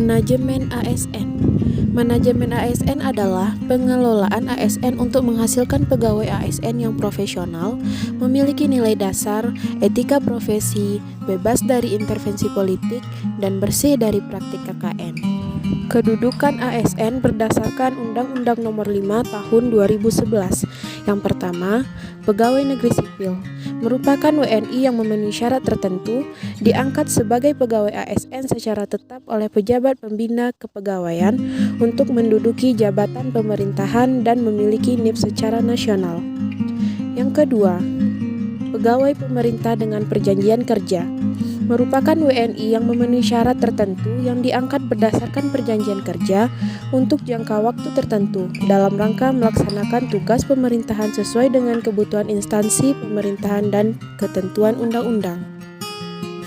Manajemen ASN. Manajemen ASN adalah pengelolaan ASN untuk menghasilkan pegawai ASN yang profesional, memiliki nilai dasar, etika profesi, bebas dari intervensi politik, dan bersih dari praktik KKN. Kedudukan ASN berdasarkan Undang-Undang Nomor 5 Tahun 2011. Yang pertama, pegawai negeri sipil merupakan WNI yang memenuhi syarat tertentu, diangkat sebagai pegawai ASN secara tetap oleh pejabat pembina kepegawaian untuk menduduki jabatan pemerintahan dan memiliki NIP secara nasional. Yang kedua, pegawai pemerintah dengan perjanjian kerja merupakan WNI yang memenuhi syarat tertentu yang diangkat berdasarkan perjanjian kerja untuk jangka waktu tertentu dalam rangka melaksanakan tugas pemerintahan sesuai dengan kebutuhan instansi pemerintahan dan ketentuan undang-undang.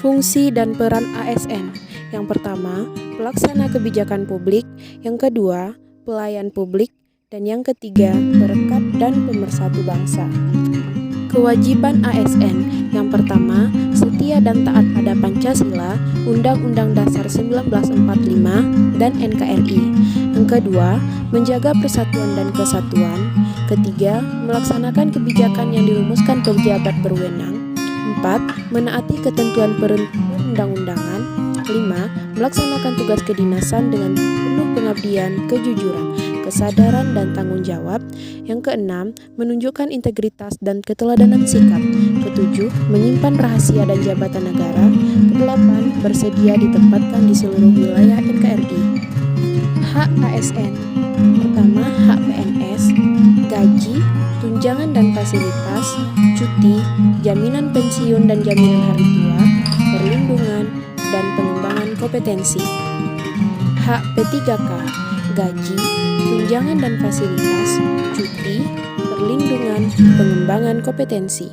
Fungsi dan peran ASN. Yang pertama, pelaksana kebijakan publik. Yang kedua, pelayan publik. Dan yang ketiga, perekat dan pemersatu bangsa. Kewajiban ASN. Yang pertama, setia dan taat pada Pancasila, Undang-Undang Dasar 1945, dan NKRI. Yang kedua, menjaga persatuan dan kesatuan. Ketiga, melaksanakan kebijakan yang dirumuskan pejabat berwenang. 4. Menaati ketentuan perundang-undangan. 5. Melaksanakan tugas kedinasan dengan penuh pengabdian, kejujuran, kesadaran dan tanggung jawab. Yang keenam, menunjukkan integritas dan keteladanan sikap. Ketujuh, menyimpan rahasia dan jabatan negara. Kedelapan, bersedia ditempatkan di seluruh wilayah NKRI. Hak ASN. Pertama, hak PNS, gaji, tunjangan dan fasilitas, cuti, jaminan pensiun dan jaminan hari tua, perlindungan, dan pengembangan kompetensi. Hak P3K, gaji, tunjangan dan fasilitas, cuti, perlindungan, pengembangan kompetensi.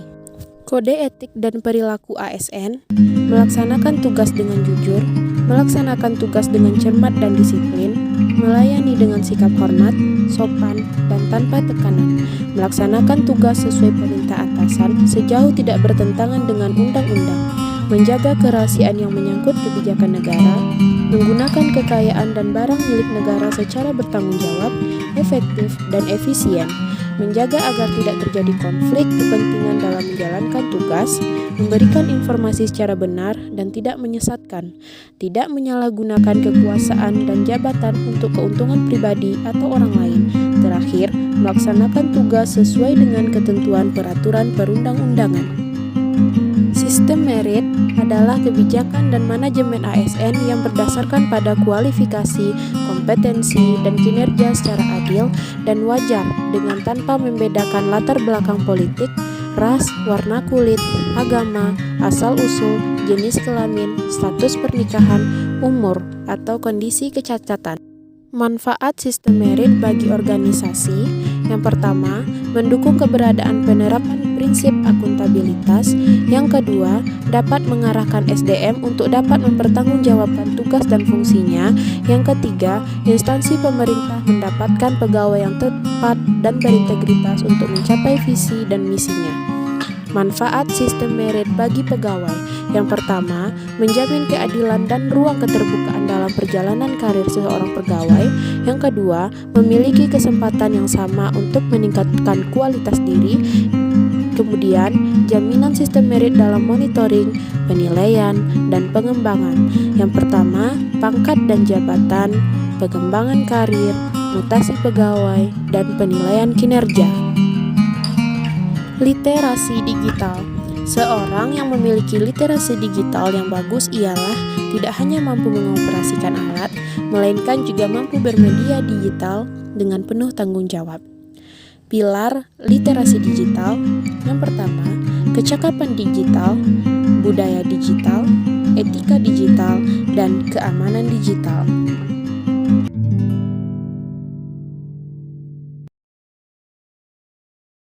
Kode etik dan perilaku ASN, melaksanakan tugas dengan jujur, melaksanakan tugas dengan cermat dan disiplin, melayani dengan sikap hormat, sopan, dan tanpa tekanan, melaksanakan tugas sesuai perintah atasan sejauh tidak bertentangan dengan undang-undang, menjaga kerahasiaan yang menyangkut kebijakan negara, menggunakan kekayaan dan barang milik negara secara bertanggung jawab, efektif, dan efisien, menjaga agar tidak terjadi konflik kepentingan dalam menjalankan tugas, memberikan informasi secara benar dan tidak menyesatkan, tidak menyalahgunakan kekuasaan dan jabatan untuk keuntungan pribadi atau orang lain. Terakhir, melaksanakan tugas sesuai dengan ketentuan peraturan perundang-undangan. Sistem merit adalah kebijakan dan manajemen ASN yang berdasarkan pada kualifikasi, kompetensi, dan kinerja secara adil dan wajar dengan tanpa membedakan latar belakang politik, ras, warna kulit, agama, asal-usul, jenis kelamin, status pernikahan, umur, atau kondisi kecacatan. Manfaat sistem merit bagi organisasi. Yang pertama, mendukung keberadaan penerapan prinsip akuntabilitas. Yang kedua, dapat mengarahkan SDM untuk dapat mempertanggungjawabkan tugas dan fungsinya. Yang ketiga, instansi pemerintah mendapatkan pegawai yang tepat dan berintegritas untuk mencapai visi dan misinya. Manfaat sistem merit bagi pegawai. Yang pertama, menjamin keadilan dan ruang keterbukaan dalam perjalanan karir seorang pegawai. Yang kedua, memiliki kesempatan yang sama untuk meningkatkan kualitas diri. Kemudian, jaminan sistem merit dalam monitoring, penilaian, dan pengembangan. Yang pertama, pangkat dan jabatan, pengembangan karir, mutasi pegawai, dan penilaian kinerja. Literasi digital. Seorang yang memiliki literasi digital yang bagus ialah tidak hanya mampu mengoperasikan alat, melainkan juga mampu bermedia digital dengan penuh tanggung jawab. Pilar literasi digital. Yang pertama, kecakapan digital, budaya digital, etika digital, dan keamanan digital.